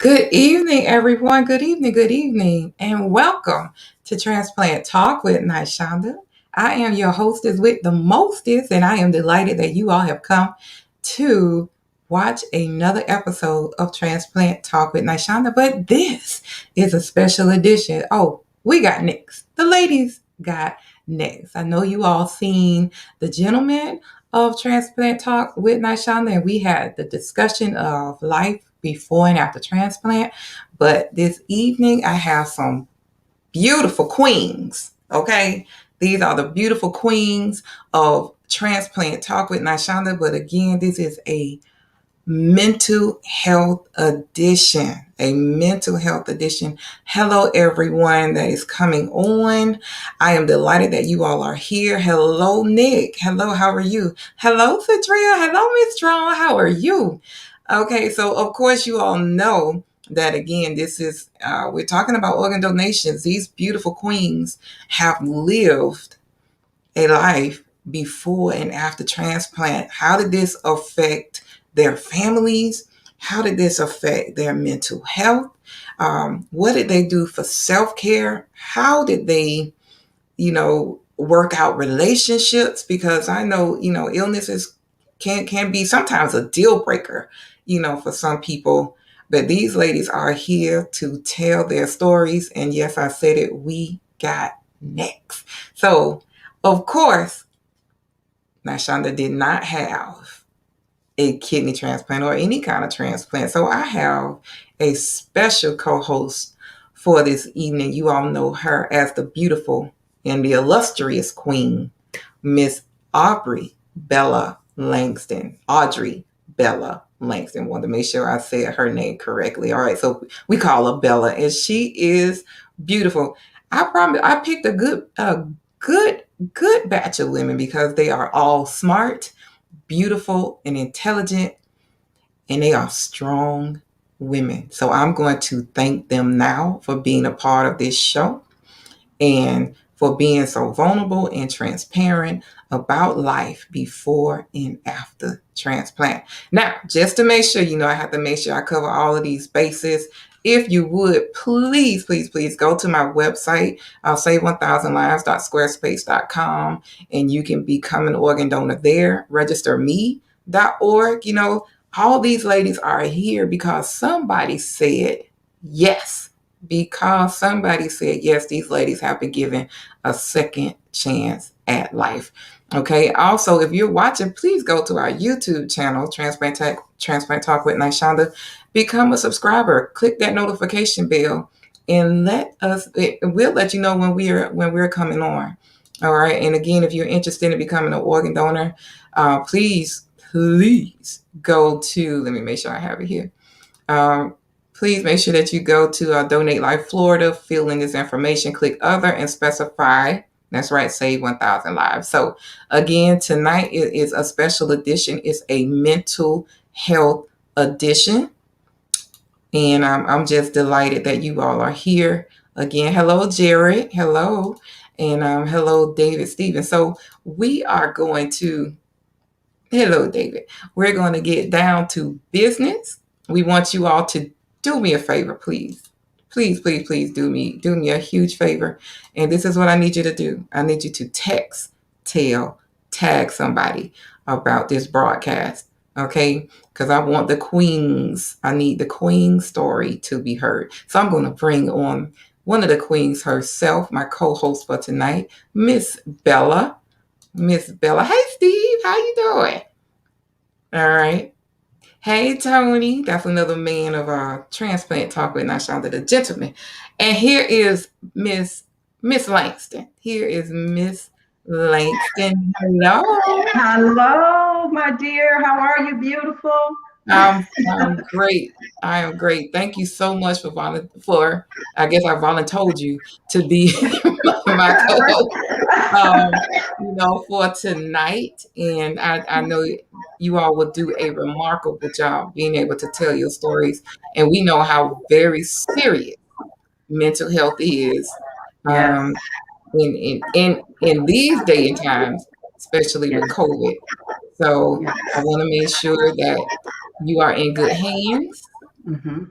Good evening, everyone. Good evening, and welcome to Transplant Talk with Nishanda. I am your hostess with the mostest, and I am delighted that you all have come to watch another episode of Transplant Talk with Nishanda. But this is a special edition. Oh, we got next. The ladies got next. I know you all seen the gentleman of Transplant Talk with Nishanda, and we had the discussion of life before and after transplant. But this evening, I have some beautiful queens. Okay, these are the beautiful queens of Transplant Talk with Nishanda. But again, this is a mental health edition. A mental health edition. Hello, everyone that is coming on. I am delighted that you all are here. Hello, Nick. Hello, how are you? Hello, Citria. Hello, Miss Strong. How are you? Okay, so of course, you all know that again, this is, we're talking about organ donations. These beautiful queens have lived a life before and after transplant. How did this affect their families? How did this affect their mental health? What did they do for self-care? How did they, work out relationships? Because I know, illnesses can be sometimes a deal breaker, for some people. But these ladies are here to tell their stories. And yes, I said it, we got next. So, of course, Nashonda did not have a kidney transplant or any kind of transplant. So I have a special co-host for this evening. You all know her as the beautiful and the illustrious queen, Miss Aubrey Bella Langston. Audrey Bella Langston. Wanted to make sure I said her name correctly. All right, so we call her Bella, and she is beautiful. I promise I picked a good batch of women because they are all smart, beautiful, and intelligent, and they are strong women. So I'm going to thank them now for being a part of this show and for being so vulnerable and transparent about life before and after transplant. Now, just to make sure, I have to make sure I cover all of these bases. If you would, please go to my website, save1000lives.squarespace.com, and you can become an organ donor there. Registerme.org. All these ladies are here because somebody said yes. Because somebody said, yes, these ladies have been given a second chance at life. Okay. Also, if you're watching, please go to our YouTube channel, Transplant Talk with Nishanda. Become a subscriber. Click that notification bell, and we'll let you know when we're coming on. All right. And again, if you're interested in becoming an organ donor, please go to. Let me make sure I have it here. Please make sure that you go to Donate Life Florida, fill in this information, click other, and specify. That's right, Save 1,000 Lives. So again, tonight is a special edition. It's a mental health edition. And I'm just delighted that you all are here. Again, hello, Jared. Hello. And hello, David Stevens. So we are going to, hello, David. We're going to get down to business. We want you all to do me a favor, please. Please do me a huge favor. And this is what I need you to do. I need you to text, tag somebody about this broadcast. Okay? Because I want the queens. I need the queen story to be heard. So I'm going to bring on one of the queens herself, my co-host for tonight, Miss Bella. Miss Bella. Hey, Steve. How you doing? All right. Hey, Tony. That's another man of Transplant Talk with Nishanda, the gentleman. And here is Miss Langston. Here is Miss Langston. Hello. Hello, my dear. How are you, beautiful? I'm great. I am great. Thank you so much for I guess I volunteered you to be my co-host, for tonight. And I know you all will do a remarkable job being able to tell your stories. And we know how very serious mental health is. Yes. In these day and times, especially with COVID. So I want to make sure that you are in good hands. Mm-hmm.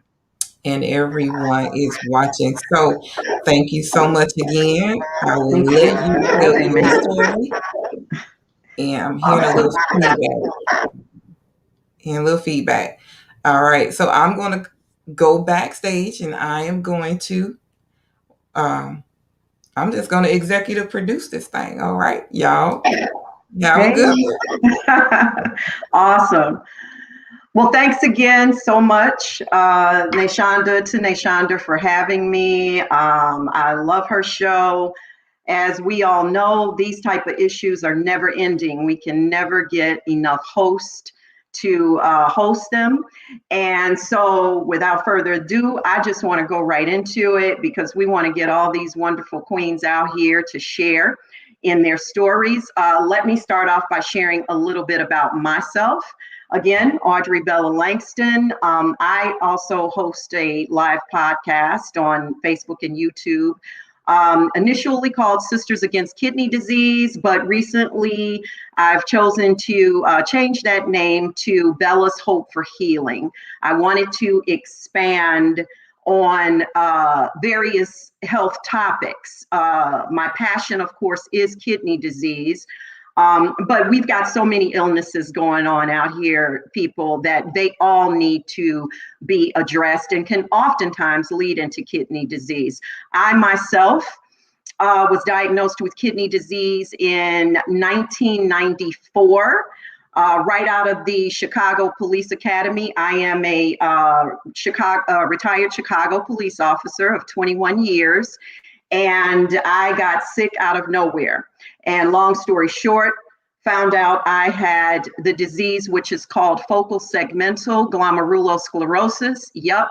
and everyone is watching. So thank you so much again. I will Thank let you you for tell having your me. story. And I'm hearing a Awesome. little feedback. And a little feedback. All right. So I'm going to go backstage and I am going to, um, I'm just going to executive produce this thing. All right. Y'all Hey. good? Awesome. Well, thanks again so much, Nashonda, for having me. I love her show. As we all know, these type of issues are never ending. We can never get enough hosts to host them. And so without further ado, I just want to go right into it because we want to get all these wonderful queens out here to share in their stories. Let me start off by sharing a little bit about myself. Again, Audrey Bella Langston. I also host a live podcast on Facebook and YouTube, initially called Sisters Against Kidney Disease, but recently I've chosen to change that name to Bella's Hope for Healing. I wanted to expand on various health topics. My passion, of course, is kidney disease. But we've got so many illnesses going on out here, people, that they all need to be addressed and can oftentimes lead into kidney disease. I myself was diagnosed with kidney disease in 1994. Right out of the Chicago Police Academy. I am a retired Chicago police officer of 21 years. And I got sick out of nowhere. And long story short, found out I had the disease, which is called focal segmental glomerulosclerosis. Yup,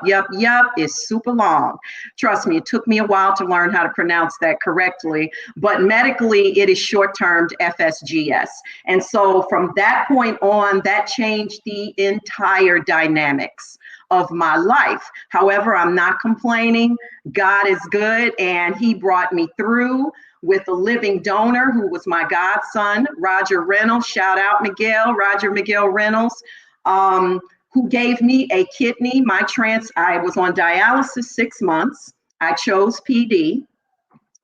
it's super long. Trust me, it took me a while to learn how to pronounce that correctly, but medically it is short-termed FSGS. And so from that point on, that changed the entire dynamics of my life. However, I'm not complaining. God is good, and he brought me through with a living donor who was my godson, Roger Reynolds. Shout out Roger Miguel Reynolds, who gave me a kidney. I was on dialysis 6 months. I chose PD,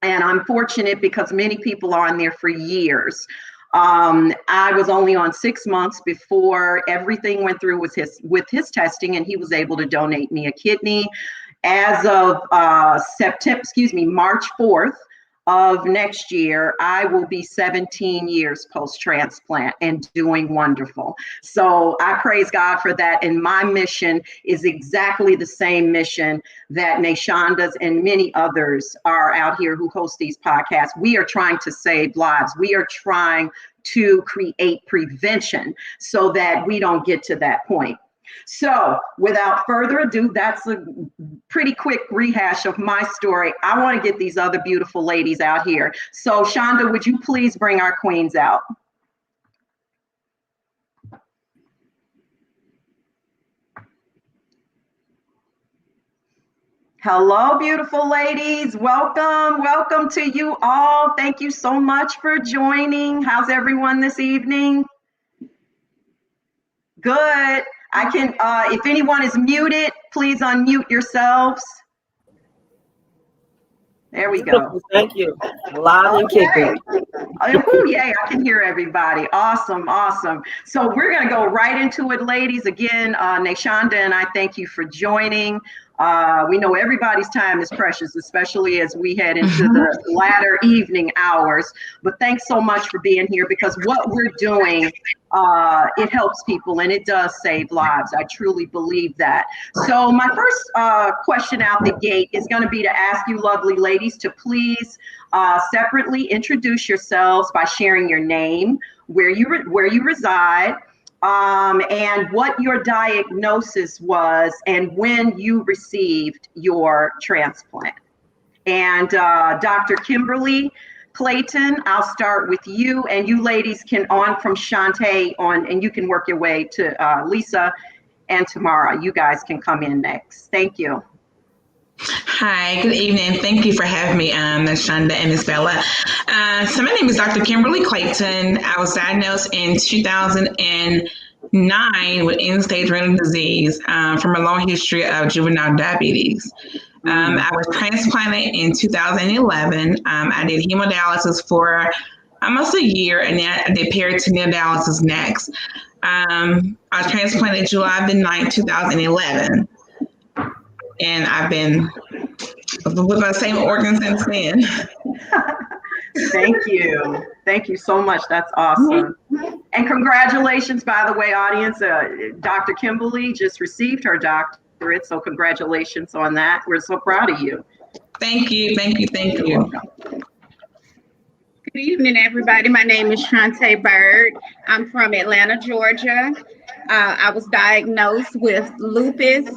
and I'm fortunate because many people are on there for years. I was only on 6 months before everything went through with his testing, and he was able to donate me a kidney. As of March 4th of next year, I will be 17 years post-transplant and doing wonderful. So I praise God for that. And my mission is exactly the same mission that Nashonda's and many others are out here who host these podcasts. We are trying to save lives. We are trying to create prevention so that we don't get to that point. So without further ado, that's a pretty quick rehash of my story. I want to get these other beautiful ladies out here. So Shonda, would you please bring our queens out? Hello, beautiful ladies. Welcome to you all. Thank you so much for joining. How's everyone this evening? Good. I can, if anyone is muted, please unmute yourselves. There we go. Beautiful, thank you. Loud and kicking. Oh, yay, I can hear everybody. Awesome. So we're going to go right into it, ladies. Again, Nashonda and I thank you for joining. We know everybody's time is precious, especially as we head into the latter evening hours. But thanks so much for being here, because what we're doing, it helps people and it does save lives. I truly believe that. So my first question out the gate is going to be to ask you lovely ladies to please separately introduce yourselves by sharing your name, where you reside, and what your diagnosis was and when you received your transplant. And Dr. Kimberly Clayton, I'll start with you, and you ladies can on from Shantae on, and you can work your way to Lisa and Tamara. You guys can come in next. Thank you. Hi, good evening. Thank you for having me, Ms. Shonda and Ms. Bella. So my name is Dr. Kimberly Clayton. I was diagnosed in 2000 and with end-stage renal disease from a long history of juvenile diabetes. I was transplanted in 2011. I did hemodialysis for almost a year, and then I did peritoneal dialysis next. I was transplanted July the 9th, 2011, and I've been with my same organ since then. Thank you. Thank you so much. That's awesome. And congratulations, by the way, audience. Dr. Kimberly just received her doctorate, so congratulations on that. We're so proud of you. Thank you. You're welcome. Good evening, everybody. My name is Shantae Bird. I'm from Atlanta, Georgia. I was diagnosed with lupus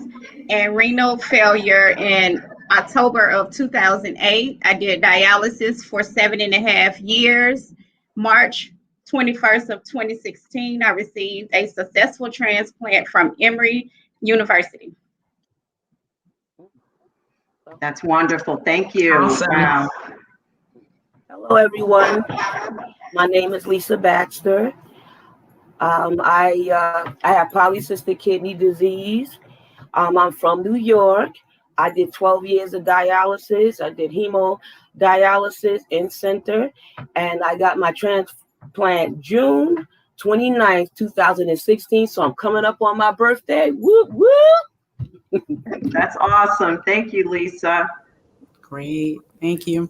and renal failure in October of 2008. I did dialysis for 7.5 years. March 21st of 2016, I received a successful transplant from Emory University. That's wonderful. Thank you. Awesome. Wow. Hello, everyone. My name is Lisa Baxter. I have polycystic kidney disease. I'm from New York. I did 12 years of dialysis. I did hemodialysis in center, and I got my transplant June 29th, 2016. So I'm coming up on my birthday. Whoop, whoop. That's awesome. Thank you, Lisa. Great. Thank you.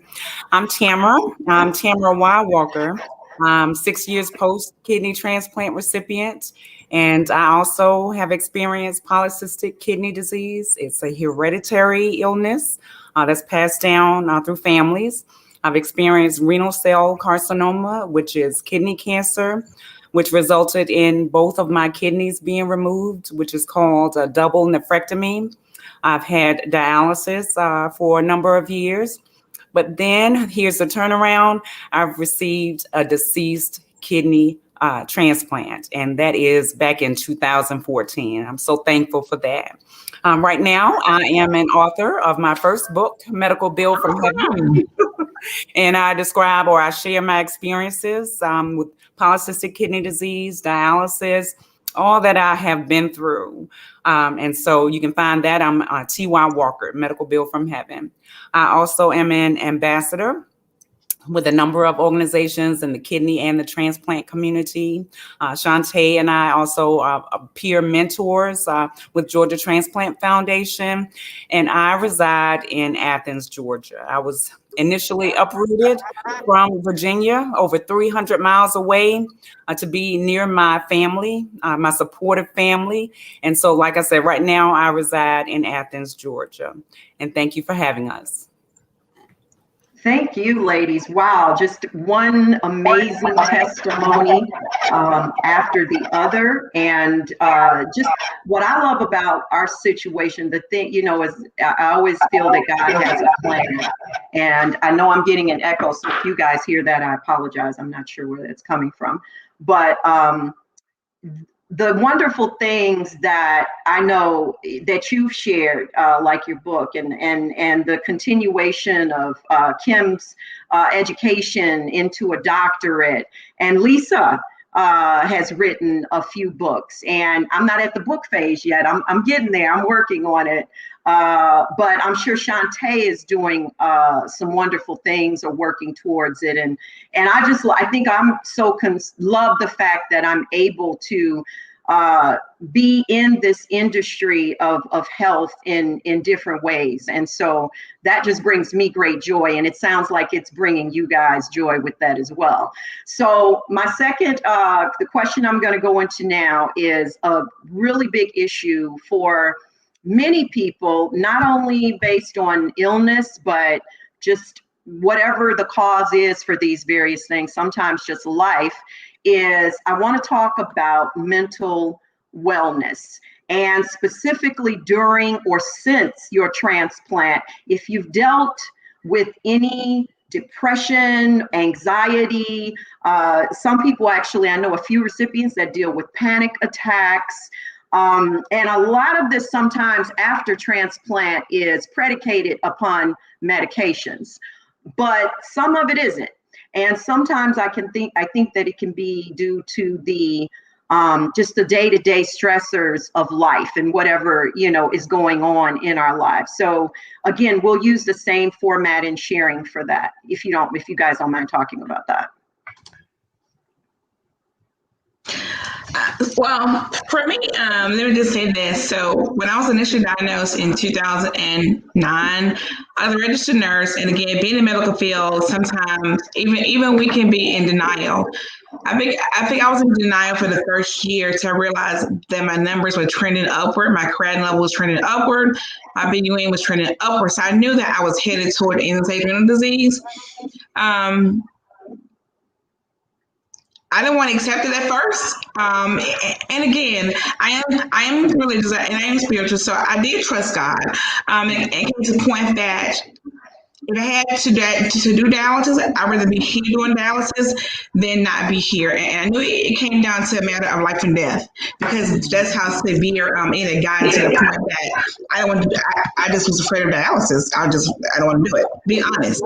I'm Tamara. I'm Tamara Y. Walker. I'm 6 years post-kidney transplant recipient, and I also have experienced polycystic kidney disease. It's a hereditary illness that's passed down through families. I've experienced renal cell carcinoma, which is kidney cancer, which resulted in both of my kidneys being removed, which is called a double nephrectomy. I've had dialysis for a number of years. But then here's the turnaround. I've received a deceased kidney transplant, and that is back in 2014. I'm so thankful for that. Right now, I am an author of my first book, Medical Bill from Heaven. And I describe or I share my experiences with polycystic kidney disease, dialysis, all that I have been through. And so you can find that. I'm T.Y. Walker, Medical Bill from Heaven. I also am an ambassador with a number of organizations in the kidney and the transplant community. Shantae and I also are peer mentors with Georgia Transplant Foundation, and I reside in Athens, Georgia. I was initially uprooted from Virginia, over 300 miles away, to be near my family, my supportive family. And so, like I said, right now I reside in Athens, Georgia. And thank you for having us. Thank you, ladies. Wow, just one amazing testimony after the other. And just what I love about our situation, the thing, you know, is I always feel that God has a plan. And I know I'm getting an echo, so if you guys hear that, I apologize. I'm not sure where that's coming from. But the wonderful things that I know that you've shared, like your book and the continuation of Kim's education into a doctorate, and Lisa has written a few books, and I'm not at the book phase yet. I'm getting there. I'm working on it. But I'm sure Shantae is doing some wonderful things or working towards it. And I think I'm so love the fact that I'm able to be in this industry of health in different ways. And so that just brings me great joy. And it sounds like it's bringing you guys joy with that as well. So my second, the question I'm going to go into now is a really big issue for many people, not only based on illness, but just whatever the cause is for these various things, sometimes just life, is I want to talk about mental wellness, and specifically during or since your transplant, if you've dealt with any depression, anxiety, some people actually, I know a few recipients that deal with panic attacks. And a lot of this sometimes after transplant is predicated upon medications, but some of it isn't. And sometimes I think that it can be due to the just the day-to-day stressors of life and whatever, is going on in our lives. So again, we'll use the same format in sharing for that, if you guys don't mind talking about that. Well, for me, let me just say this. So when I was initially diagnosed in 2009, I was a registered nurse. And again, being in the medical field, sometimes even we can be in denial. I think I was in denial for the first year till I realized that my numbers were trending upward. My creatinine level was trending upward. My BUN was trending upward. So I knew that I was headed toward end-stage renal disease. I didn't want to accept it at first. And again, I am religious and I am spiritual, so I did trust God. And it came to the point that if I had to do dialysis, I'd rather be here doing dialysis than not be here. And I knew it came down to a matter of life and death, because that's how severe it got, to the point that I just was afraid of dialysis. I don't want to do it, to be honest.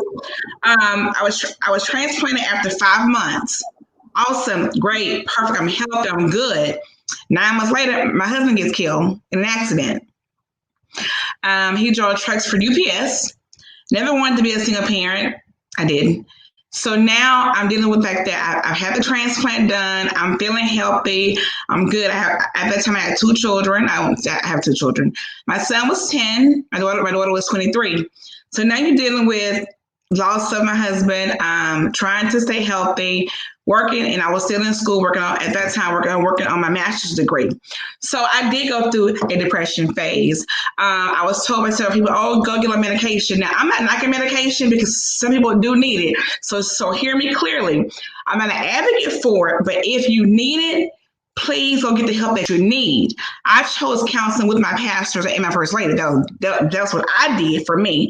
I was transplanted after 5 months. Awesome, great, perfect. I'm healthy, I'm good. 9 months later, my husband gets killed in an accident. He drove trucks for UPS. Never wanted to be a single parent. I didn't. So now I'm dealing with like that. I've had the transplant done. I'm feeling healthy. I'm good. At that time, I had 2 children. I have 2 children. My son was 10. My daughter was 23. So now you're dealing with loss of my husband, trying to stay healthy, working, and I was still in school working on my master's degree. So I did go through a depression phase. I was told by several people, "Oh, go get on medication." Now I'm not knocking medication, because some people do need it. So hear me clearly. I'm not an advocate for it, but if you need it, please go get the help that you need. I chose counseling with my pastors and my first lady. That's what I did for me.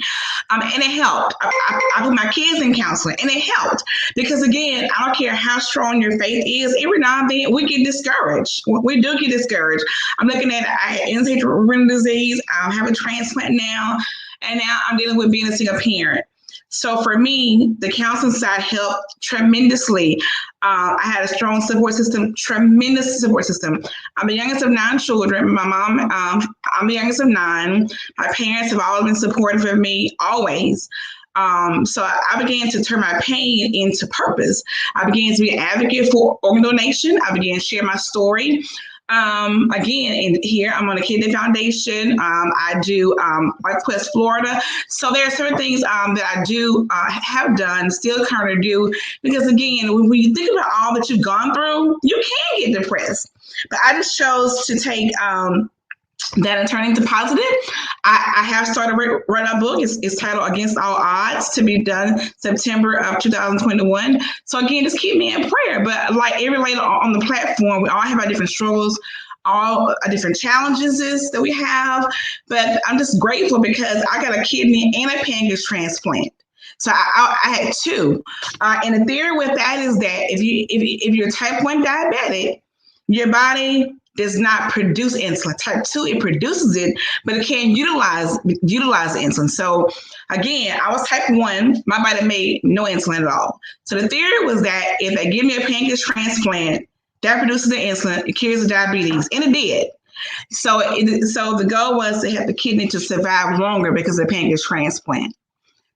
And it helped. I put my kids in counseling, and it helped. Because again, I don't care how strong your faith is, every now and then we get discouraged. We do get discouraged. I'm looking at, I had end-stage renal disease. I have a transplant now. And now I'm dealing with being a single parent. So for me, the counseling side helped tremendously. I had a strong support system, tremendous support system. I'm the youngest of 9 children. My mom, I'm the youngest of 9. My parents have always been supportive of me, always. So I began to turn my pain into purpose. I began to be an advocate for organ donation. I began to share my story. Again, and here I'm on the Kidney Foundation. I do West Florida. So there are certain things that I do have done, still currently do, because again, when you think about all that you've gone through, you can get depressed. But I just chose to take that and turn into positive. I have started writing a book. It's titled Against All Odds, to be done September of 2021. So again, just keep me in prayer. But like every lady on the platform, we all have our different struggles, all different challenges that we have. But I'm just grateful because I got a kidney and a pancreas transplant. So I had 2. And the theory with that is that if you're type 1 diabetic, your body does not produce insulin. Type 2, it produces it, but it can't utilize the insulin. So again, I was type 1. My body made no insulin at all. So the theory was that if they give me a pancreas transplant, that produces the insulin, it cures the diabetes, and it did. So the goal was to have the kidney to survive longer because of the pancreas transplant.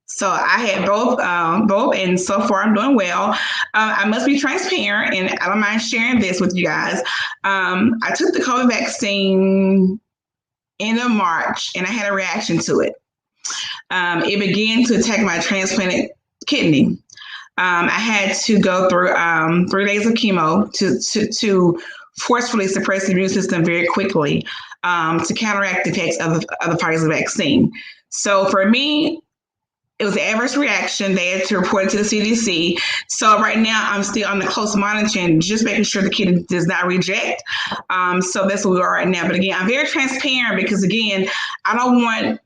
So I had both, and so far I'm doing well. I must be transparent, and I don't mind sharing this with you guys. I took the COVID vaccine end of March, and I had a reaction to it. It began to attack my transplanted kidney. I had to go through 3 days of chemo to forcefully suppress the immune system very quickly to counteract the effects of the Pfizer vaccine. So for me, it was an adverse reaction. They had to report it to the CDC. So right now, I'm still on the close monitoring, just making sure the kidney does not reject. So that's where we are right now. But again, I'm very transparent because again, I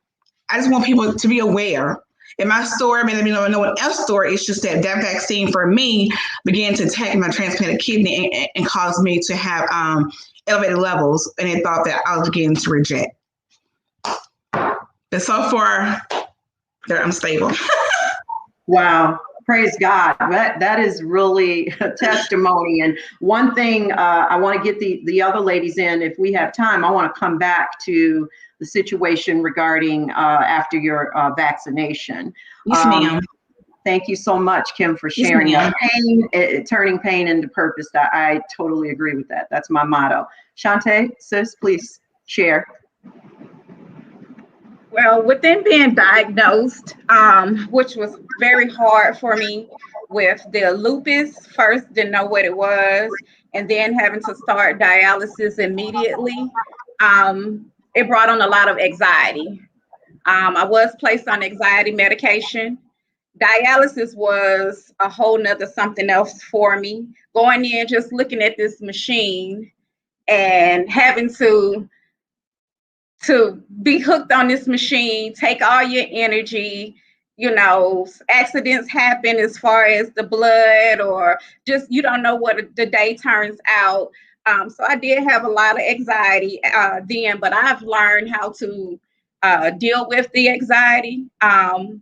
just want people to be aware. In my story, maybe no one else's story, it's just that vaccine for me began to attack my transplanted kidney and caused me to have elevated levels, and they thought that I was beginning to reject. But so far, I'm stable. Wow. Praise God. That is really a testimony. And one thing I want to get the other ladies in, if we have time, I want to come back to the situation regarding after your vaccination. Yes, ma'am. Thank you so much, Kim, for Yes, sharing ma'am. that. Turning pain into purpose. I totally agree with that. That's my motto. Shantae, sis, please share. Well, within being diagnosed, which was very hard for me with the lupus, first didn't know what it was, and then having to start dialysis immediately, it brought on a lot of anxiety. I was placed on anxiety medication. Dialysis was a whole nother something else for me. Going in, just looking at this machine and having to be hooked on this machine, take all your energy, accidents happen as far as the blood, or just you don't know what the day turns out. So I did have a lot of anxiety then, but I've learned how to deal with the anxiety.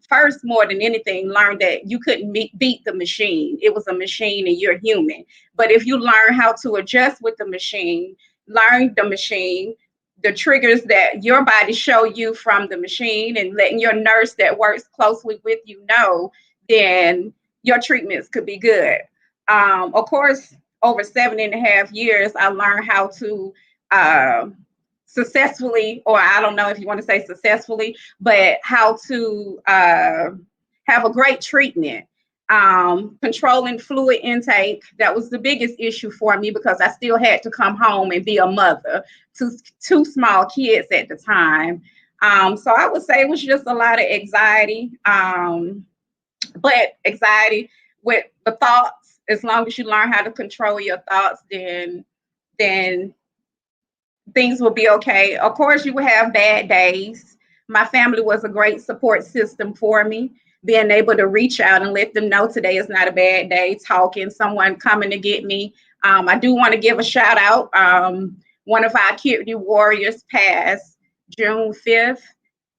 First, more than anything, learned that you couldn't beat the machine. It was a machine and you're human. But if you learn how to adjust with the machine, learn the machine, the triggers that your body show you from the machine, and letting your nurse that works closely with you know, then your treatments could be good. Of course, over 7.5 years, I learned how to successfully, or I don't know if you want to say successfully, but how to have a great treatment. Controlling fluid intake, that was the biggest issue for me because I still had to come home and be a mother to two small kids at the time. So I would say it was just a lot of anxiety, but anxiety with the thoughts. As long as you learn how to control your thoughts, then things will be okay. Of course, you will have bad days. My family was a great support system for me, being able to reach out and let them know today is not a bad day, talking, someone coming to get me. I do want to give a shout out. One of our kidney warriors passed June 5th.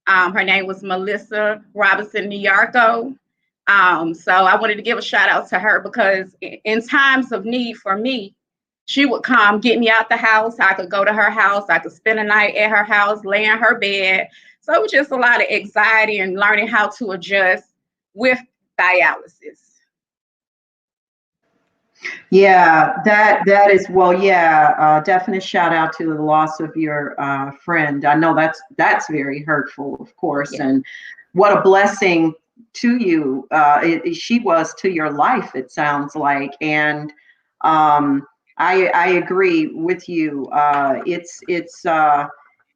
Her name was Melissa Robinson Nyarko. So I wanted to give a shout out to her because in times of need for me, she would come get me out the house. I could go to her house. I could spend a night at her house, lay in her bed. So it was just a lot of anxiety and learning how to adjust with dialysis. Yeah, that is, well, yeah, definite shout out to the loss of your friend. I know that's very hurtful, of course, Yeah. and what a blessing to you she was to your life. It sounds like, and I agree with you.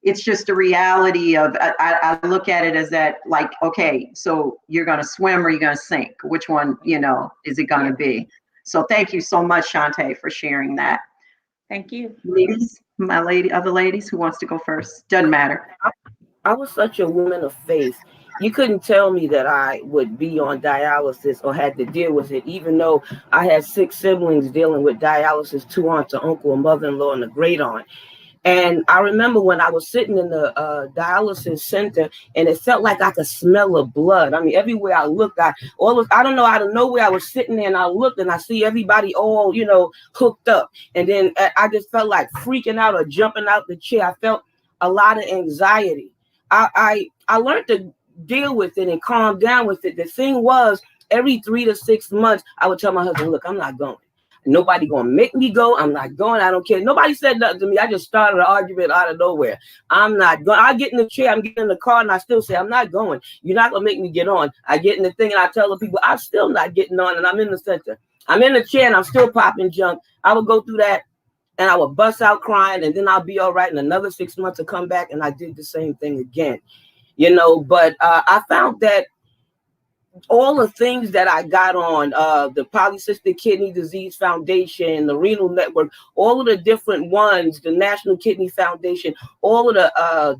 It's just a reality of I look at it as that, like, okay, so you're gonna swim or you're gonna sink. Which one, is it gonna be? So thank you so much, Shantae, for sharing that. Thank you. Ladies, other ladies, who wants to go first? Doesn't matter. I was such a woman of faith. You couldn't tell me that I would be on dialysis or had to deal with it, even though I had 6 siblings dealing with dialysis, 2 aunts, an uncle, a mother-in-law, and a great aunt. And I remember when I was sitting in the dialysis center, and it felt like I could smell the blood. I mean, everywhere I looked, I don't know, out of nowhere, I was sitting there and I looked and I see everybody all, hooked up. And then I just felt like freaking out or jumping out the chair. I felt a lot of anxiety. I learned to deal with it and calm down with it. The thing was, every 3 to 6 months, I would tell my husband, look, I'm not going. Nobody gonna make me go. I'm not going. I don't care. Nobody said nothing to me. I just started an argument out of nowhere. I'm not going. I get in the chair. I'm getting in the car, and I still say I'm not going. You're not gonna make me get on. I get in the thing, and I tell the people I'm still not getting on, and I'm in the center. I'm in the chair, and I'm still popping junk. I would go through that, and I would bust out crying, and then I'll be all right. And another 6 months to come back, and I did the same thing again. But I found that all the things that I got on the Polycystic Kidney Disease Foundation, the Renal Network, all of the different ones, the National Kidney Foundation, all of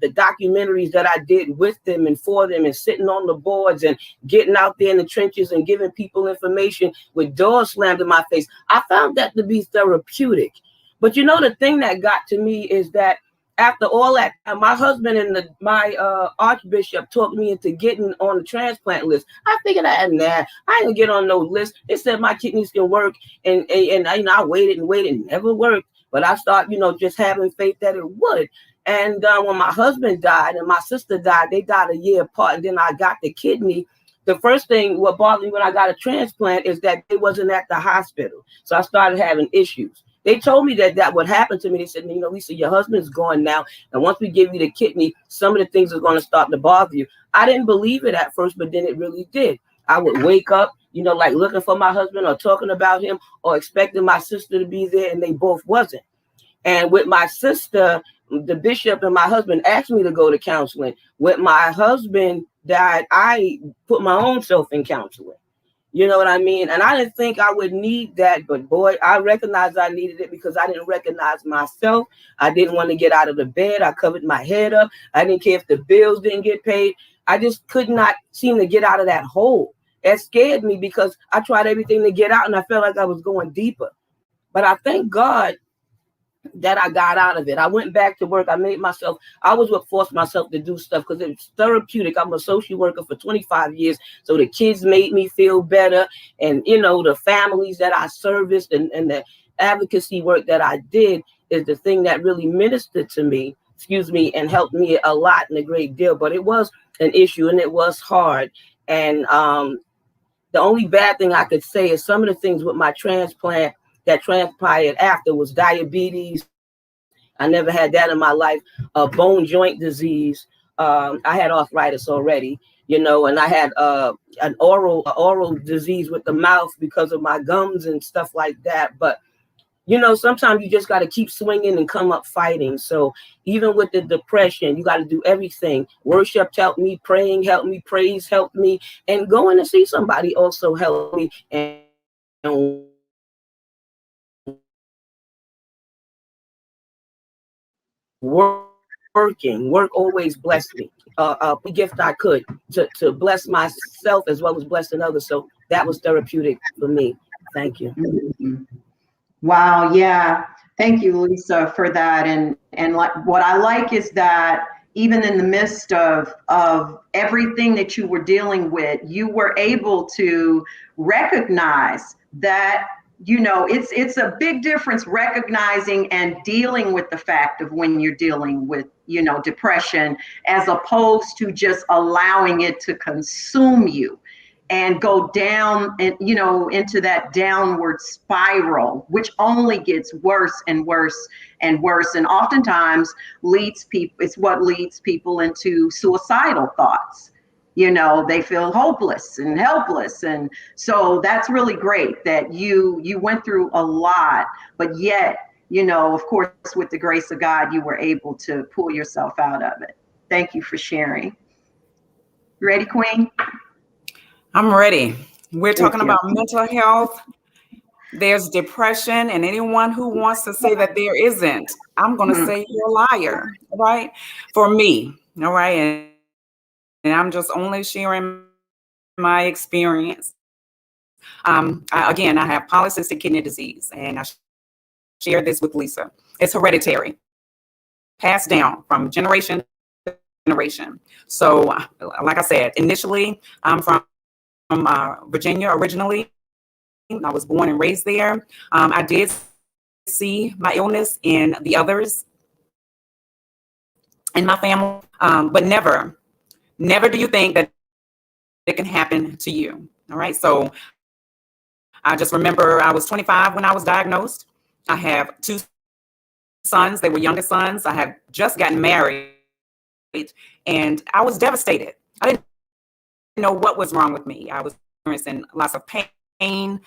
the documentaries that I did with them and for them, and sitting on the boards and getting out there in the trenches and giving people information with doors slammed in my face. I found that to be therapeutic. But the thing that got to me is that after all that, my husband and my archbishop talked me into getting on the transplant list. I figured I didn't get on no list. They said my kidneys can work, and I waited and waited, and never worked. But I started, just having faith that it would. And when my husband died and my sister died, they died a year apart, and then I got the kidney. The first thing what bothered me when I got a transplant is that they wasn't at the hospital. So I started having issues. They told me that would happen to me. They said, Lisa, your husband's gone now. And once we give you the kidney, some of the things are going to start to bother you. I didn't believe it at first, but then it really did. I would wake up, like looking for my husband or talking about him or expecting my sister to be there, and they both wasn't. And with my sister, the bishop and my husband asked me to go to counseling. When my husband died, I put my own self in counseling. You know what I mean? And I didn't think I would need that, but boy, I recognized I needed it because I didn't recognize myself. I didn't want to get out of the bed. I covered my head up. I didn't care if the bills didn't get paid. I just could not seem to get out of that hole. It scared me because I tried everything to get out and I felt like I was going deeper. But I thank God that I got out of it. I went back to work. I was what forced myself to do stuff because it's therapeutic. I'm a social worker for 25 years. So the kids made me feel better. And, the families that I serviced and the advocacy work that I did is the thing that really ministered to me, and helped me a lot and a great deal. But it was an issue and it was hard. And the only bad thing I could say is some of the things with my transplant that transpired after was diabetes. I never had that in my life. Bone joint disease. I had arthritis already, and I had an oral disease with the mouth because of my gums and stuff like that. But sometimes you just got to keep swinging and come up fighting. So even with the depression, you got to do everything. Worship helped me, praying helped me, praise helped me, and going to see somebody also helped me. And work always blessed me. The gift I could to bless myself as well as blessing others. So that was therapeutic for me. Thank you. Mm-hmm. Wow. Yeah. Thank you, Lisa, for that. And like what I like is that even in the midst of everything that you were dealing with, you were able to recognize that it's a big difference recognizing and dealing with the fact of when you're dealing with depression, as opposed to just allowing it to consume you and go down and into that downward spiral, which only gets worse and worse and worse, and oftentimes it's what leads people into suicidal thoughts. They feel hopeless and helpless. And so that's really great that you went through a lot, but yet, of course, with the grace of God, you were able to pull yourself out of it. Thank you for sharing. Ready, Queen? I'm ready. We're talking about mental health. There's depression, and anyone who wants to say that there isn't, I'm going to say you're a liar, right? For me, all right? And I'm just only sharing my experience. I have polycystic kidney disease, and I shared this with Lisa. It's hereditary, passed down from generation to generation. So, like I said, initially, I'm from Virginia originally. I was born and raised there. I did see my illness in the others in my family, but never do you think that it can happen to you. All right. So I just remember I was 25 when I was diagnosed. I have 2 sons. They were youngest sons. I had just gotten married and I was devastated. I didn't know what was wrong with me. I was experiencing lots of pain,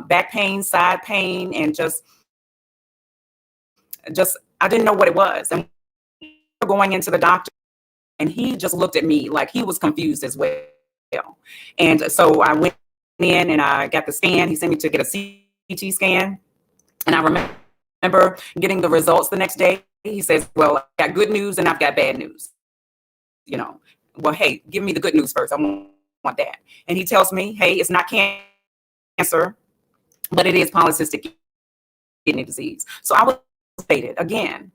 back pain, side pain, and just I didn't know what it was. And going into the doctor, and he just looked at me like he was confused as well. And so I went in and I got the scan. He sent me to get a CT scan. And I remember getting the results the next day. He says, well, I've got good news and I've got bad news. Well, hey, give me the good news first. I want that. And he tells me, hey, it's not cancer, but it is polycystic kidney disease. So I was devastated again.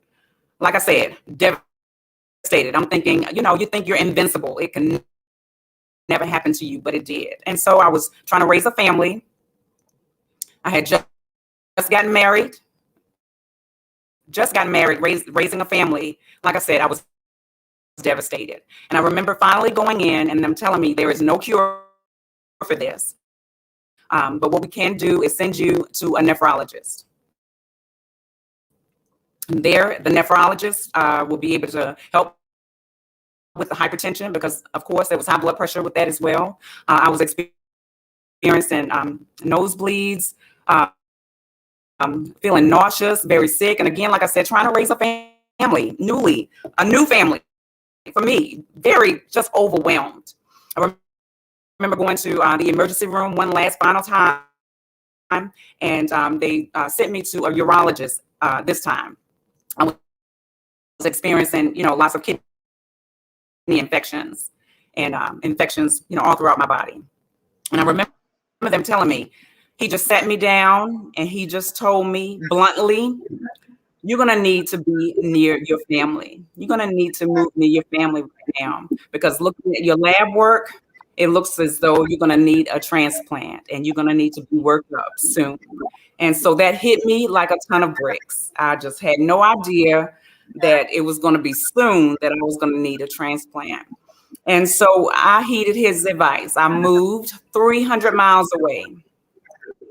like I said, devastated. I'm thinking, you think you're invincible. It can never happen to you, but it did. And so I was trying to raise a family. I had just gotten married, raising a family. Like I said, I was devastated. And I remember finally going in and them telling me there is no cure for this. But what we can do is send you to a nephrologist. And there, the nephrologist will be able to help with the hypertension because, of course, there was high blood pressure with that as well. I was experiencing nosebleeds, feeling nauseous, very sick. And again, like I said, trying to raise a family, a new family for me, very just overwhelmed. I remember going to the emergency room one last final time, and they sent me to a urologist this time. I was experiencing, lots of kidney infections and infections, all throughout my body. And I remember them telling me, he just sat me down and he just told me bluntly, you're going to need to be near your family. You're going to need to move near your family right now because looking at your lab work, it looks as though you're going to need a transplant and you're going to need to be worked up soon. And so that hit me like a ton of bricks. I just had no idea that it was going to be soon that I was going to need a transplant. And so I heeded his advice. I moved 300 miles away,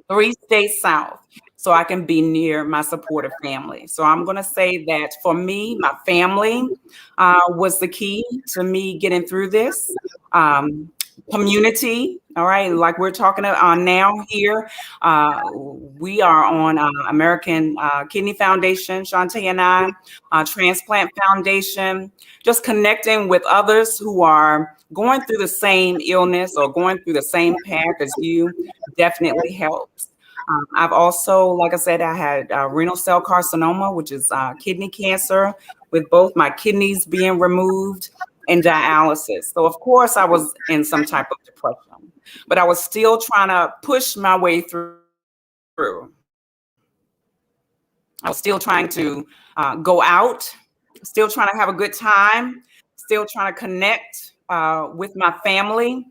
3 states south, so I can be near my supportive family. So I'm going to say that for me, my family was the key to me getting through this. Community, all right, like we're talking on now here. We are on American Kidney Foundation, Shantae and I, Transplant Foundation, just connecting with others who are going through the same illness or going through the same path as you definitely helps. I've also, like I said, I had renal cell carcinoma, which is kidney cancer, with both my kidneys being removed and dialysis. So of course I was in some type of depression, but I was still trying to push my way through. I was still trying to go out, still trying to have a good time, still trying to connect with my family,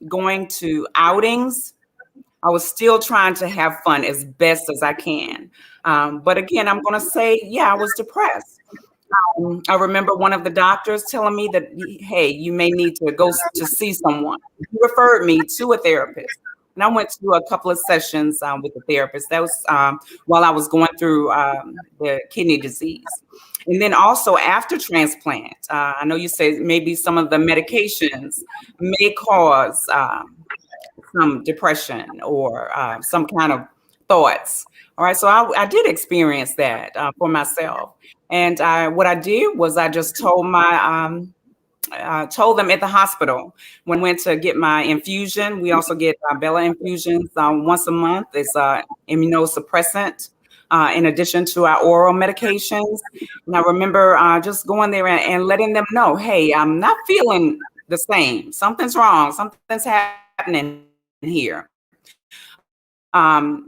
going to outings. I was still trying to have fun as best as I can. But again, I'm going to say, yeah, I was depressed. I remember one of the doctors telling me that, hey, you may need to go to see someone. He referred me to a therapist. And I went to a couple of sessions with the therapist. That was while I was going through the kidney disease. And then also after transplant, I know you said maybe some of the medications may cause some depression or some kind of thoughts. All right, so I did experience that for myself. And what I did was I just told told them at the hospital when I went to get my infusion. We also get Bella infusions once a month. It's immunosuppressant in addition to our oral medications. And I remember just going there and letting them know, hey, I'm not feeling the same. Something's wrong. Something's happening here. I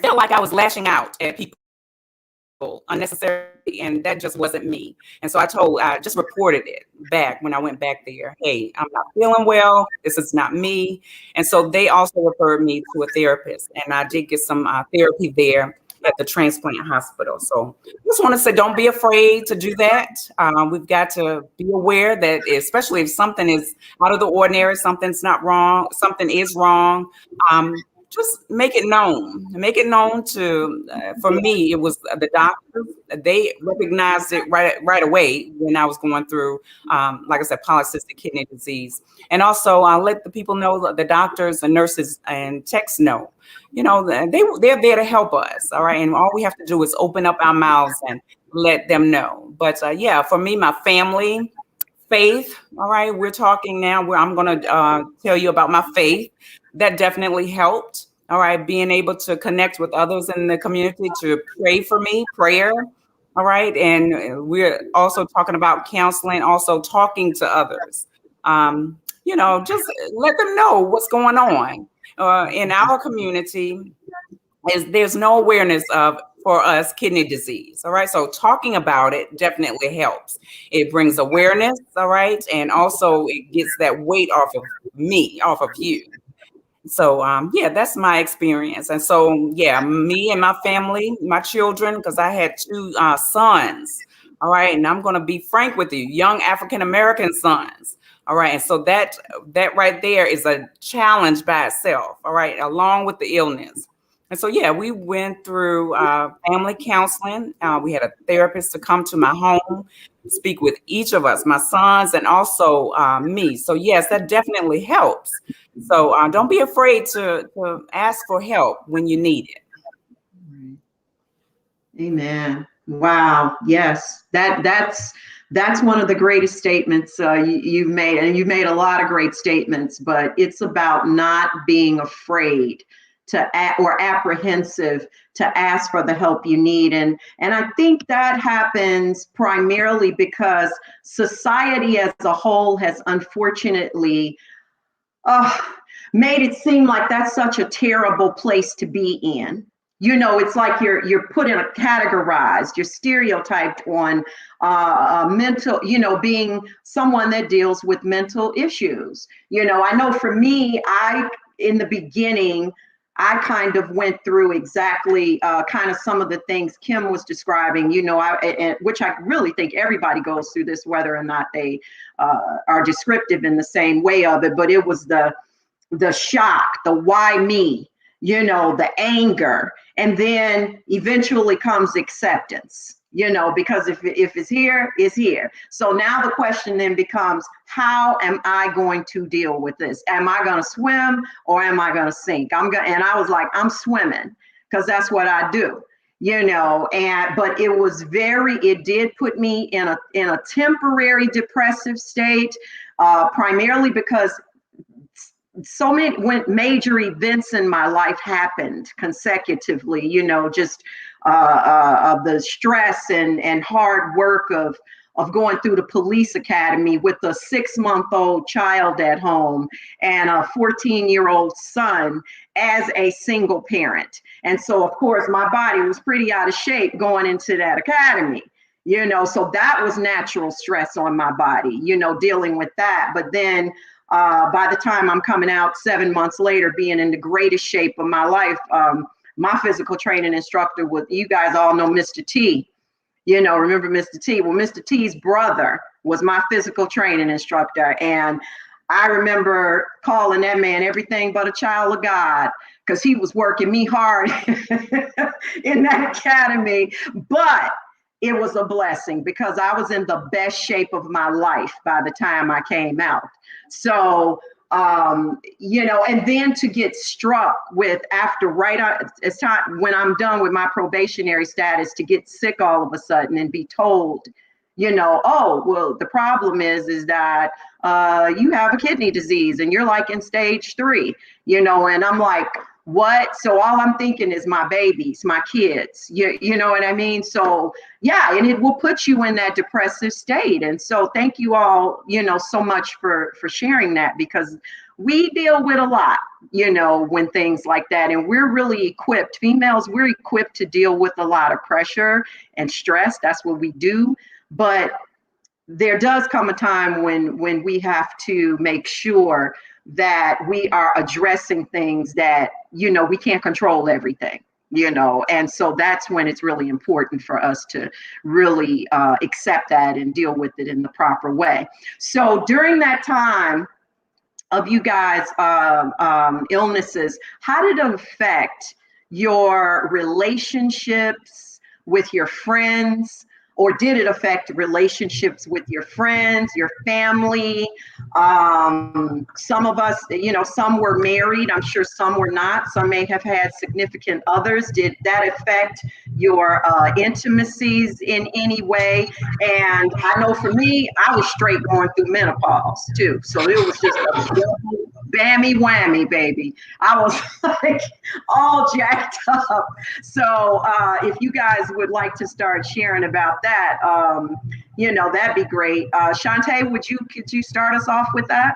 felt like I was lashing out at people unnecessarily, and that just wasn't me. And so I just reported it back when I went back there. Hey, I'm not feeling well. This is not me. And so they also referred me to a therapist, and I did get some therapy there at the transplant hospital. So I just want to say, don't be afraid to do that. We've got to be aware that, especially if something is out of the ordinary, something's not wrong, something is wrong. Just make it known. Make it known to. For me, it was the doctors. They recognized it right away when I was going through, like I said, polycystic kidney disease, and also let the people know, the doctors and nurses and techs know. They're there to help us. All right, and all we have to do is open up our mouths and let them know. But yeah, for me, my family, faith. All right, we're talking now. Where I'm going to tell you about my faith. That definitely helped. All right, being able to connect with others in the community to pray for me, prayer. All right, and we're also talking about counseling, also talking to others. Just let them know what's going on in our community. There's no awareness of for us kidney disease. All right. So talking about it definitely helps. It brings awareness. All right. And also it gets that weight off of me, off of you. So yeah, that's my experience. And so yeah, me and my family, my children, because I had two sons. All right. And I'm going to be frank with you, young African American sons. All right. And so that right there is a challenge by itself. All right. Along with the illness. And so, yeah, we went through family counseling. We had a therapist to come to my home, speak with each of us, my sons, and also me. So, yes, that definitely helps. So don't be afraid to ask for help when you need it. Amen. Wow. Yes, that's one of the greatest statements you've made, and you've made a lot of great statements. But it's about not being afraid or apprehensive to ask for the help you need, and I think that happens primarily because society as a whole has unfortunately uh, made it seem like that's such a terrible place to be in. It's like you're put in a categorized, you're stereotyped on mental, being someone that deals with mental issues. I know for me, in the beginning, I kind of went through exactly kind of some of the things Kim was describing, which I really think everybody goes through this, whether or not they are descriptive in the same way of it. But it was the shock, the why me, the anger, and then eventually comes acceptance. Because if it's here, it's here. So now the question then becomes, how am I going to deal with this? Am I going to swim or am I going to sink? And I was like, I'm swimming, because that's what I do. But it did put me in a temporary depressive state, primarily because so many major events in my life happened consecutively, just of the stress and hard work of going through the police academy with a 6-month-old child at home and a 14-year-old son as a single parent. And so, of course, my body was pretty out of shape going into that academy. So that was natural stress on my body, dealing with that. But then by the time I'm coming out 7 months later, being in the greatest shape of my life, my physical training instructor was, you guys all know Mr. T. Remember Mr. T? Well, Mr. T's brother was my physical training instructor. And I remember calling that man everything but a child of God, because he was working me hard in that academy. But it was a blessing, because I was in the best shape of my life by the time I came out. So, and then to get struck with it's time when I'm done with my probationary status, to get sick all of a sudden and be told, oh, well, the problem is that you have a kidney disease and you're like in stage 3, and I'm like, what? So all I'm thinking is my babies, my kids, you know what I mean? So yeah, and it will put you in that depressive state. And so thank you all, so much for sharing that, because we deal with a lot, when things like that, and we're really equipped, females, we're equipped to deal with a lot of pressure and stress. That's what we do. But there does come a time when we have to make sure that we are addressing things that, we can't control everything, and so that's when it's really important for us to really accept that and deal with it in the proper way. So during that time of you guys' illnesses, how did it affect your relationships with your friends? Or did it affect relationships with your friends, your family? Some of us, some were married. I'm sure some were not. Some may have had significant others. Did that affect your intimacies in any way? And I know for me, I was straight going through menopause too. So it was just a bammy whammy, baby. I was like all jacked up. So if you guys would like to start sharing about that, that'd be great. Shantae, could you start us off with that?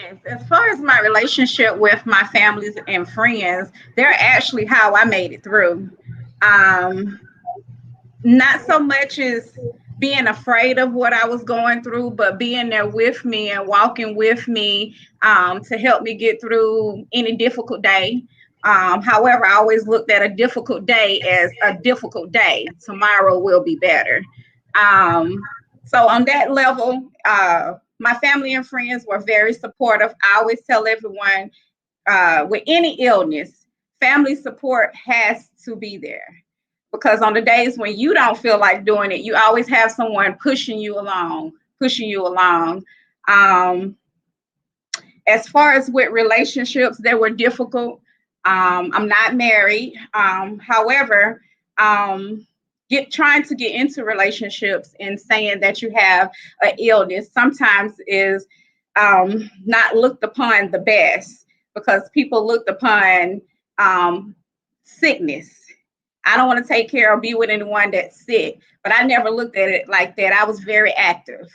Yes, as far as my relationship with my families and friends, they're actually how I made it through. Um, Not so much as being afraid of what I was going through, but being there with me and walking with me to help me get through any difficult day. However, I always looked at a difficult day as a difficult day. Tomorrow will be better. So, on that level, my family and friends were very supportive. I always tell everyone with any illness, family support has to be there because on the days when you don't feel like doing it, you always have someone pushing you along, pushing you along. Um, as far as with relationships, they were difficult. I'm not married. However, trying to get into relationships and saying that you have an illness sometimes is not looked upon the best because people looked upon sickness. I don't want to take care or be with anyone that's sick, but I never looked at it like that. I was very active,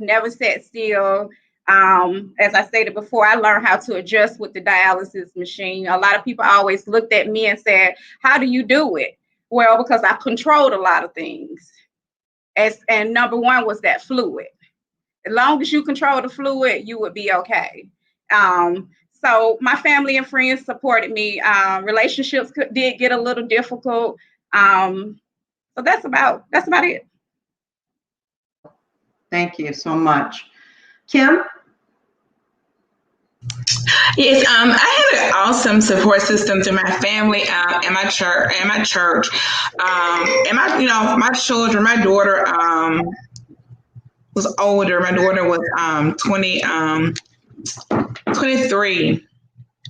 never sat still. As I stated before, I learned how to adjust with the dialysis machine. A lot of people always looked at me and said, "How do you do it?" Well, because I controlled a lot of things. And number one was that fluid. As long as you control the fluid, you would be okay. So my family and friends supported me. Relationships did get a little difficult. So that's about it. Thank you so much. Kim? Yes, I had an awesome support system through my family and my church, and my children. My daughter was older. My daughter was 23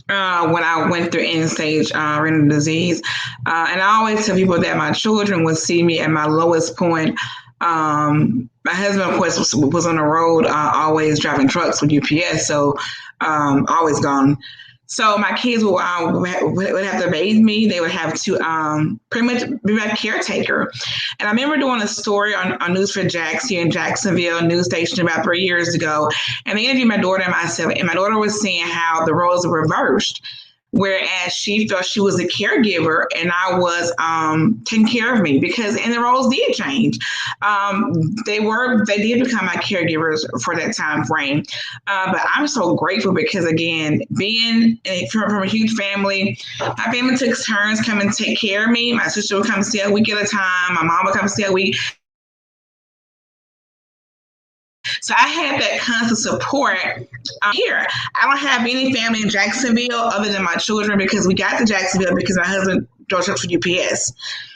when I went through end-stage renal disease. And I always tell people that my children would see me at my lowest point. My husband, of course, was on the road, always driving trucks with UPS, so always gone. So my kids would have to bathe me. They would have to pretty much be my caretaker. And I remember doing a story on News for Jax here in Jacksonville news station about 3 years ago. And they interviewed my daughter and myself. And my daughter was saying how the roles were reversed. Whereas she felt she was a caregiver and I was taking care of me and the roles did change. They did become my caregivers for that time frame. But I'm so grateful because again, being from a huge family, my family took turns coming to take care of me. My sister would come stay a week at a time. My mom would come stay a week. So I had that constant support here. I don't have any family in Jacksonville other than my children because we got to Jacksonville because my husband drove trucks for UPS.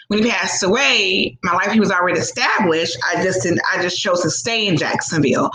When he passed away, my life he was already established. I just chose to stay in Jacksonville.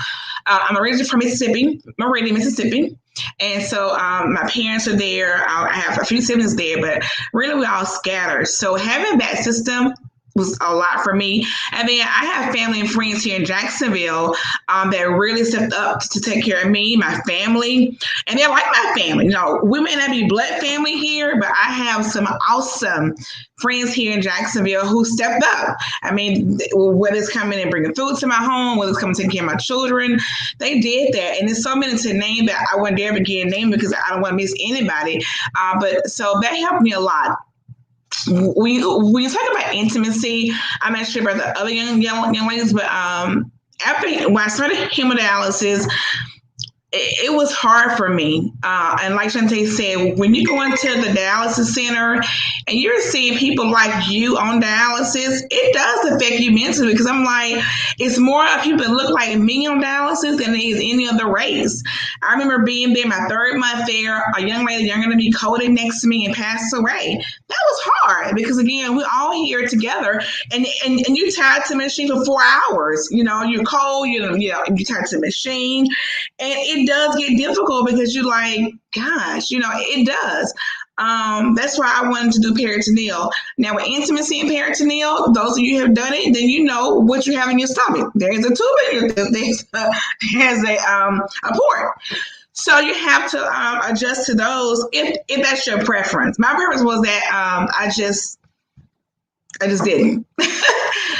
I'm originally from Mississippi, Meridian, Mississippi. And so my parents are there. I have a few siblings there, but really we're all scattered. So having that system was a lot for me. And then I have family and friends here in Jacksonville that really stepped up to take care of me, my family, and they're like my family. We may not be blood family here, but I have some awesome friends here in Jacksonville who stepped up. I mean, whether it's coming and bringing food to my home, whether it's coming taking care of my children, they did that. And there's so many to name that I wouldn't dare begin naming because I don't want to miss anybody. But so that helped me a lot. When you talk about intimacy, I'm not sure about the other young ladies, but after when I started hemodialysis, it was hard for me. And like Shantae said, when you go into the dialysis center and you're seeing people like you on dialysis, it does affect you mentally because I'm like, it's more of people that look like me on dialysis than it is any other race. I remember being there my third month there, a young lady younger than me coded next to me and passed away. That was hard because again, we're all here together and you're tied to the machine for 4 hours. You're cold, you're tied to the machine. And it does get difficult because you're like, gosh, it does. That's why I wanted to do peritoneal. Now, with intimacy and peritoneal, those of you who have done it, then you know what you have in your stomach. There's a tube, there's a port. So you have to adjust to those if that's your preference. My preference was that I just didn't.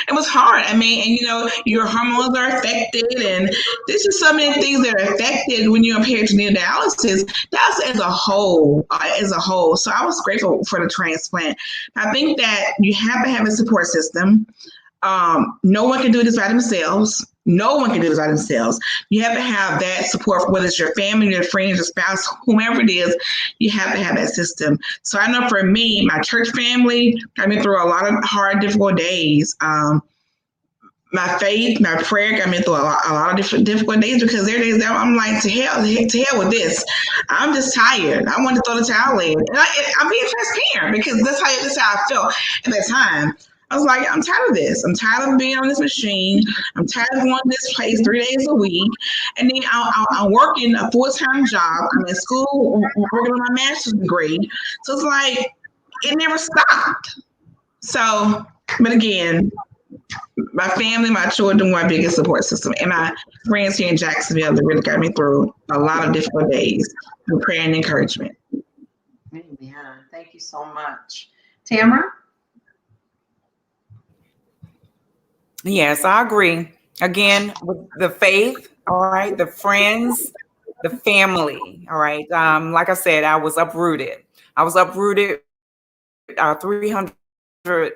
It was hard. I mean, and your hormones are affected, and there's just so many things that are affected when you're on peritoneal dialysis. That's as a whole. So I was grateful for the transplant. I think that you have to have a support system. No one can do this by themselves. No one can do this by themselves. You have to have that support, whether it's your family, your friends, your spouse, whomever it is, you have to have that system. So I know for me, my church family, I've been through a lot of hard, difficult days. My faith, my prayer got me through a lot of difficult days, because there are days that I'm like, to hell with this. I'm just tired. I want to throw the towel in. And I'm being transparent, because that's how I felt at that time. I was like, I'm tired of this. I'm tired of being on this machine. I'm tired of going to this place 3 days a week. And then I'm working a full-time job. I'm in school working on my master's degree. So it's like, it never stopped. So, but again, my family, my children were my biggest support system, and my friends here in Jacksonville that really got me through a lot of difficult days through prayer and encouragement. Amen. Thank you so much. Tamara? Yes, I agree. Again, with the faith, all right, the friends, the family, all right. Like I said, I was uprooted. 300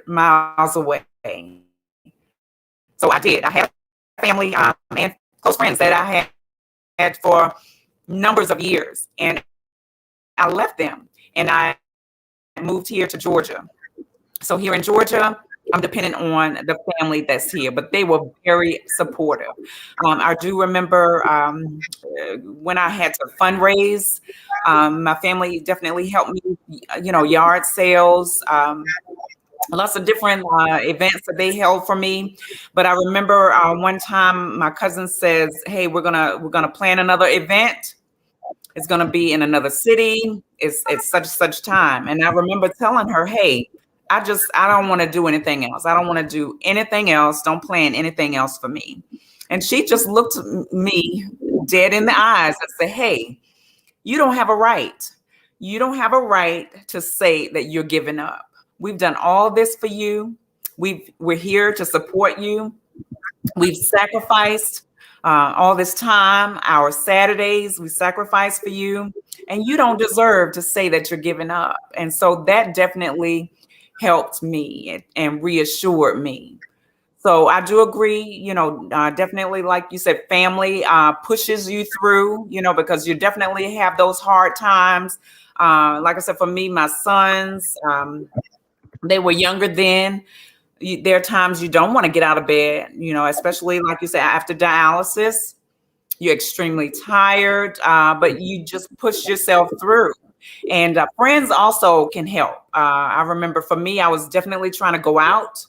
miles away. So I did. I had family and close friends that I had for numbers of years, and I left them and I moved here to Georgia. So here in Georgia, I'm dependent on the family that's here, but they were very supportive. I do remember when I had to fundraise, my family definitely helped me, yard sales, lots of different events that they held for me. But I remember one time my cousin says, "Hey, we're gonna plan another event. It's gonna be in another city. It's such time." And I remember telling her, "Hey, I don't want to do anything else. I don't want to do anything else. Don't plan anything else for me." And she just looked me dead in the eyes and said, "Hey, you don't have a right. You don't have a right to say that you're giving up. We've done all this for you. We're here to support you. We've sacrificed all this time, our Saturdays, we sacrificed for you, and you don't deserve to say that you're giving up." And so that definitely helped me and reassured me. So I do agree, definitely, like you said, family pushes you through, because you definitely have those hard times. Like I said, for me, my sons, they were younger then. There are times you don't want to get out of bed, especially like you said, after dialysis, you're extremely tired, but you just push yourself through. And friends also can help. I remember for me, I was definitely trying to go out.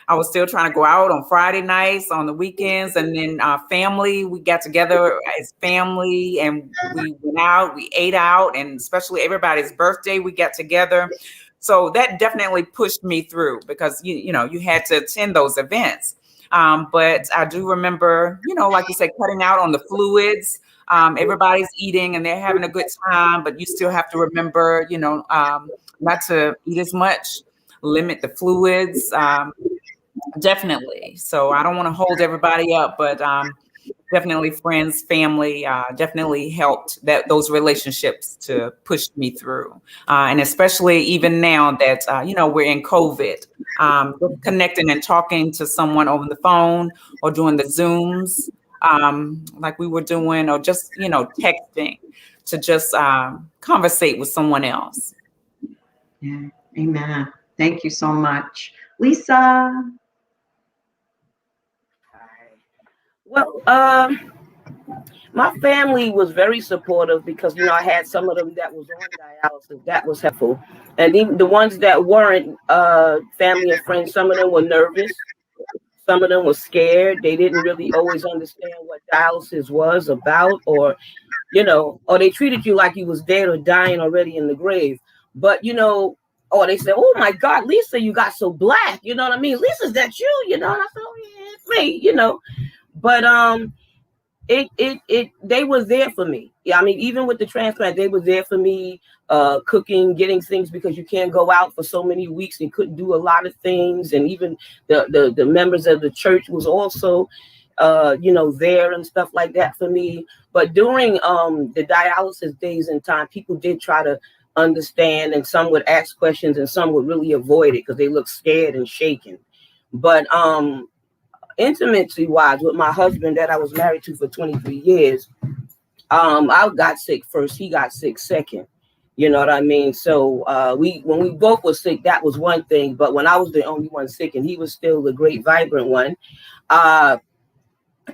I was still trying to go out on Friday nights, on the weekends, and then family, we got together as family and we went out, we ate out, and especially everybody's birthday, we got together. So that definitely pushed me through, because you had to attend those events. But I do remember, like you said, cutting out on the fluids. Everybody's eating and they're having a good time, but you still have to remember, not to eat as much, limit the fluids. Definitely. So I don't want to hold everybody up, but definitely friends, family, definitely helped those relationships to push me through. And especially even now that, we're in COVID, connecting and talking to someone over the phone or doing the Zooms, like we were doing, or just, texting to just conversate with someone else. Yeah. Amen. Thank you so much. Lisa? Well, my family was very supportive because, I had some of them that was on dialysis. That was helpful. And even the ones that weren't, family and friends, some of them were nervous. Some of them were scared. They didn't really always understand what dialysis was about, or they treated you like you was dead or dying already in the grave. But, or they said, "Oh my God, Lisa, you got so black." You know what I mean? "Lisa, is that you?" And I said, "Oh yeah, it's me," But they was there for me. Yeah, I mean, even with the transplant, they was there for me, cooking, getting things, because you can't go out for so many weeks and couldn't do a lot of things. And even the members of the church was also there and stuff like that for me. But during the dialysis days and time, people did try to understand, and some would ask questions and some would really avoid it because they look scared and shaken. But intimacy wise, with my husband that I was married to for 23 years, I got sick first, he got sick second. You know what I mean? So when we both were sick, that was one thing. But when I was the only one sick and he was still the great vibrant one,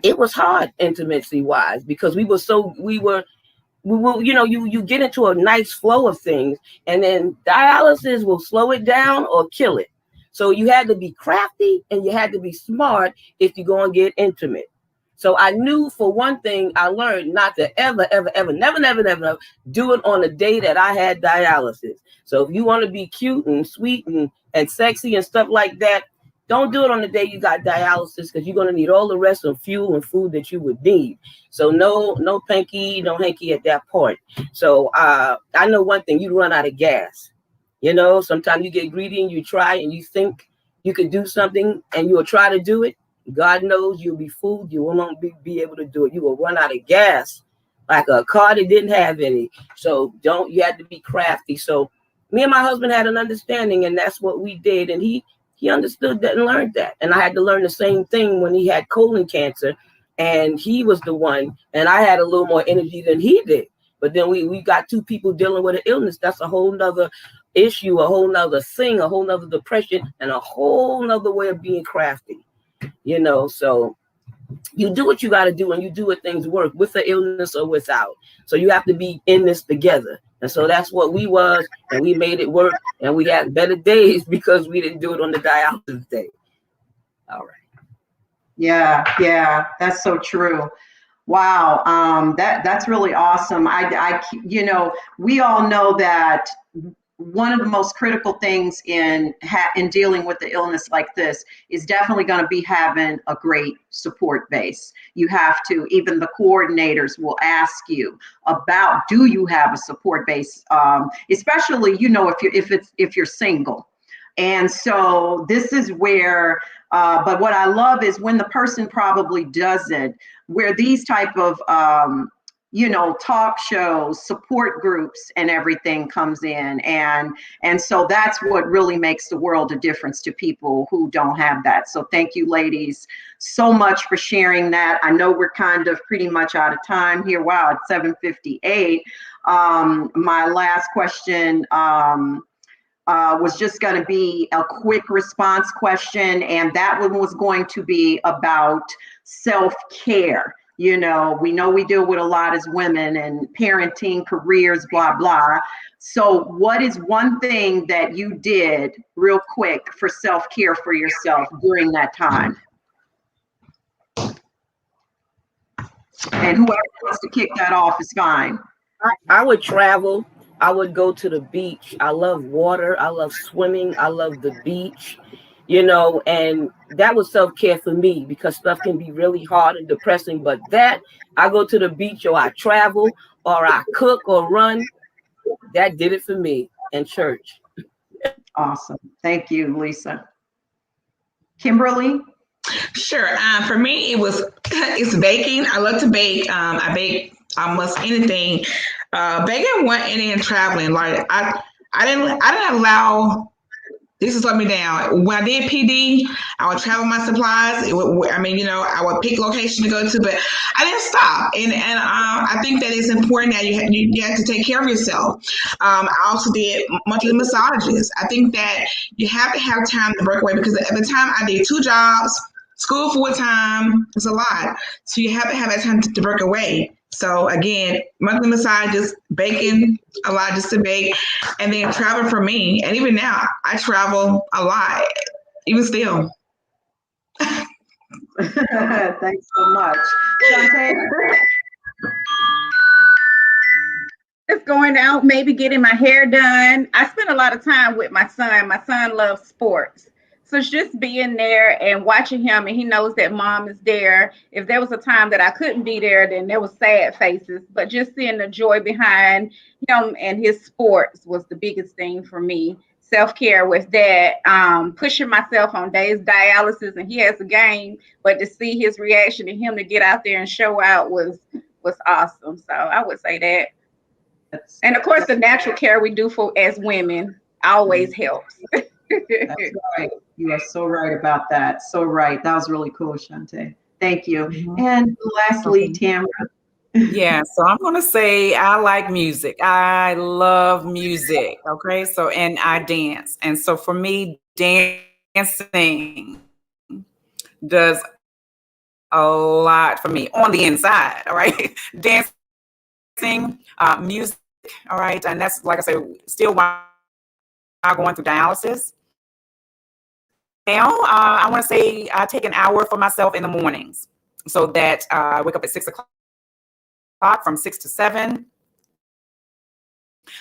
it was hard intimacy wise, because we were you get into a nice flow of things, and then dialysis will slow it down or kill it. So you had to be crafty and you had to be smart if you're going to get intimate. So I knew, for one thing, I learned not to ever, ever, ever, never, never, never, never do it on the day that I had dialysis. So if you want to be cute and sweet and sexy and stuff like that, don't do it on the day you got dialysis, because you're going to need all the rest of fuel and food that you would need. So no pinky, no hanky at that point. So I know one thing, you run out of gas. Sometimes you get greedy and you try and you think you could do something and you'll try to do it. God knows you'll be fooled. You won't be able to do it. You will run out of gas like a car that didn't have any. So you had to be crafty. So me and my husband had an understanding, and that's what we did. And he understood that and learned that. And I had to learn the same thing when he had colon cancer, and he was the one, and I had a little more energy than he did. But then we got two people dealing with an illness. That's a whole nother issue, a whole nother thing, a whole nother depression, and a whole nother way of being crafty. So you do what you got to do, and you do what things work, with the illness or without. So you have to be in this together. And so that's what we was, and we made it work, and we had better days because we didn't do it on the dialysis day. All right. Yeah, that's so true. Wow, that's really awesome. We all know that one of the most critical things in dealing with the illness like this is definitely going to be having a great support base. You have to, even the coordinators will ask you about, do you have a support base? Especially, if you're single. And so this is where, but what I love is when the person probably doesn't, where these type of, talk shows, support groups and everything comes in. And so that's what really makes the world a difference to people who don't have that. So thank you, ladies, so much for sharing that. I know we're kind of pretty much out of time here. Wow, it's 7:58. My last question, was just going to be a quick response question, and that one was going to be about self-care. We know we deal with a lot as women, and parenting, careers, blah, blah. So what is one thing that you did real quick for self-care for yourself during that time? And whoever wants to kick that off is fine. I would travel. I would go to the beach. I love water. I love swimming. I love the beach, and that was self-care for me, because stuff can be really hard and depressing. But that, I go to the beach, or I travel, or I cook or run. That did it for me. And church. Awesome. Thank you, Lisa. Kimberly? Sure. For me, it's baking. I love to bake. I bake almost anything. Baking went in and traveling. Like I didn't allow this to slow me down. When I did PD, I would travel my supplies. I would pick location to go to, but I didn't stop. And I think that it's important that you have to take care of yourself. I also did monthly massages. I think that you have to have time to break away, because at the time I did 2 jobs, school full time. It's a lot. So you have to have that time to break away. So again, monthly massages, baking a lot just to bake, and then travel for me. And even now, I travel a lot, even still. Thanks so much. Shantae? Just going out, maybe getting my hair done. I spend a lot of time with my son. My son loves sports. So it's just being there and watching him, and he knows that mom is there. If there was a time that I couldn't be there, then there was sad faces. But just seeing the joy behind him and his sports was the biggest thing for me. Self-care with that, pushing myself on days dialysis, and he has a game, but to see his reaction and him to get out there and show out was awesome. So I would say that. And of course, the natural care we do for as women always helps. That's right. You are so right about that. So right. That was really cool, Shante. Thank you. Mhm. And lastly, Tamara. Yeah, so I'm gonna say I like music. I love music. Okay, so and I dance, and so for me, dancing does a lot for me on the inside. All right, dancing, music. All right, and that's like I say, still while going through dialysis. Now, I want to say I take an hour for myself in the mornings, so that I wake up at 6 o'clock, from 6 to 7.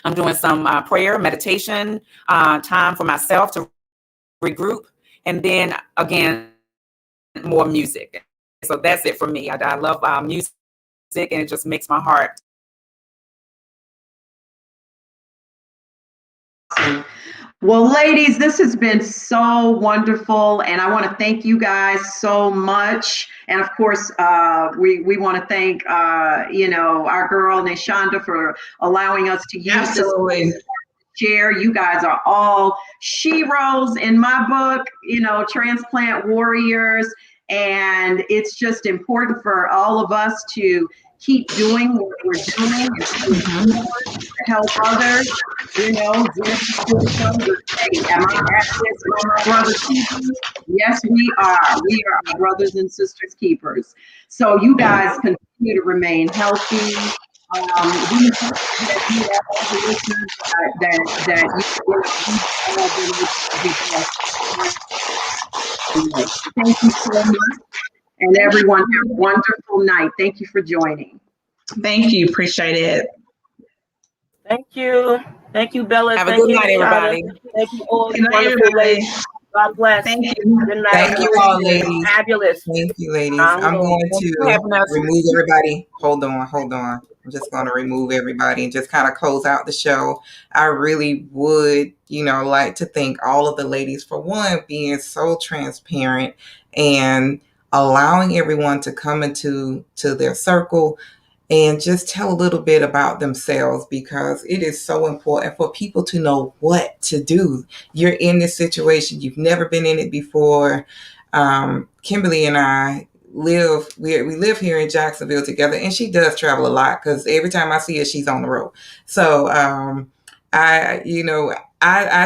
I'm doing some prayer, meditation, time for myself to regroup, and then again, more music. So that's it for me. I love music, and it just makes my heart. Awesome. Well, ladies, this has been so wonderful, and I want to thank you guys so much. And of course, we want to thank our girl Neshanda for allowing us to use Absolutely. this share. You guys are all sheroes in my book, transplant warriors, and it's just important for all of us to keep doing what we're doing and to help others. Genesis still shows us, hey, am I at this? Am my brother's keepers? Yes, we are. We are our brothers and sisters keepers. So you guys continue to remain healthy. We hope that you all who listen that you've all been able to get. Thank you so much. And everyone have a wonderful night. Thank you for joining. Thank you. Appreciate it. Thank you. Thank you, Bella. Have a Thank good you, night, Nishana. everybody. Thank you, all Good you night, wonderful everybody. ladies. God bless. Thank you. Good night. Thank you all, You're ladies. fabulous. Thank you, ladies. I'm going Thank you for to having us. remove everybody. Hold on. I'm just going to remove everybody and just kind of close out the show. I really would, like to thank all of the ladies for one, being so transparent and allowing everyone to come into their circle and just tell a little bit about themselves, because it is so important for people to know what to do. You're in this situation. You've never been in it before. Kimberly and I we live here in Jacksonville together, and she does travel a lot because every time I see her, she's on the road. So I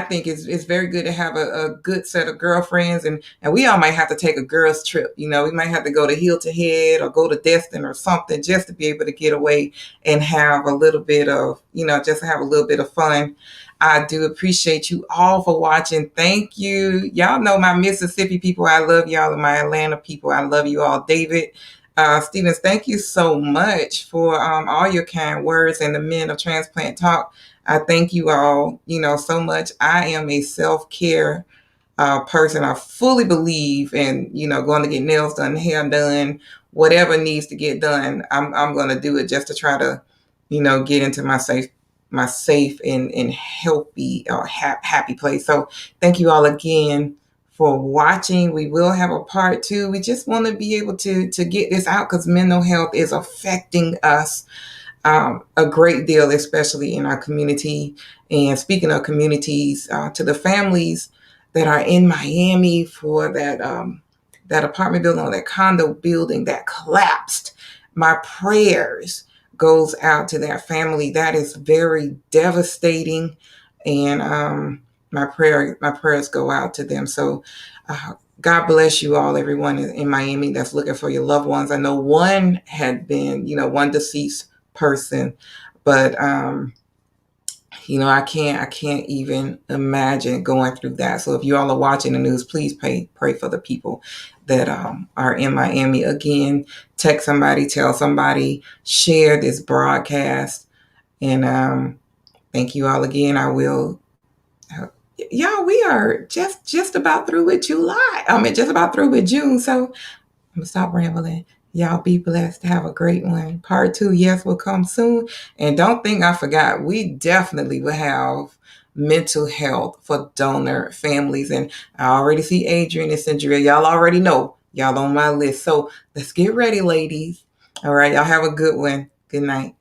think it's very good to have a good set of girlfriends, and we all might have to take a girls trip. We might have to go to Hilton Head or go to Destin or something just to be able to get away and have a little bit of, just have a little bit of fun. I do appreciate you all for watching. Thank you. Y'all know my Mississippi people. I love y'all, and my Atlanta people. I love you all. David Stevens, thank you so much for all your kind words, and the Men of Transplant Talk. I thank you all, so much. I am a self-care person. I fully believe in, going to get nails done, hair done, whatever needs to get done. I'm going to do it just to try to, get into my safe and healthy or happy place. So thank you all again for watching. We will have a part 2. We just want to be able to get this out because mental health is affecting us a great deal, especially in our community. And speaking of communities, to the families that are in Miami for that apartment building or that condo building that collapsed, my prayers goes out to that family. That is very devastating, and my prayers go out to them. So God bless you all, everyone in Miami that's looking for your loved ones. I know one had been, one deceased person, but I can't even imagine going through that. So if you all are watching the news, please pray for the people that are in Miami. Again, text somebody, tell somebody, share this broadcast, and thank you all again. I will y'all, we are just about through with July. I mean, just about through with June. So I'm gonna stop rambling. Y'all be blessed. Have a great one. Part 2, yes, will come soon. And don't think I forgot. We definitely will have mental health for donor families. And I already see Adrian and Cindria. Y'all already know. Y'all on my list. So let's get ready, ladies. All right. Y'all have a good one. Good night.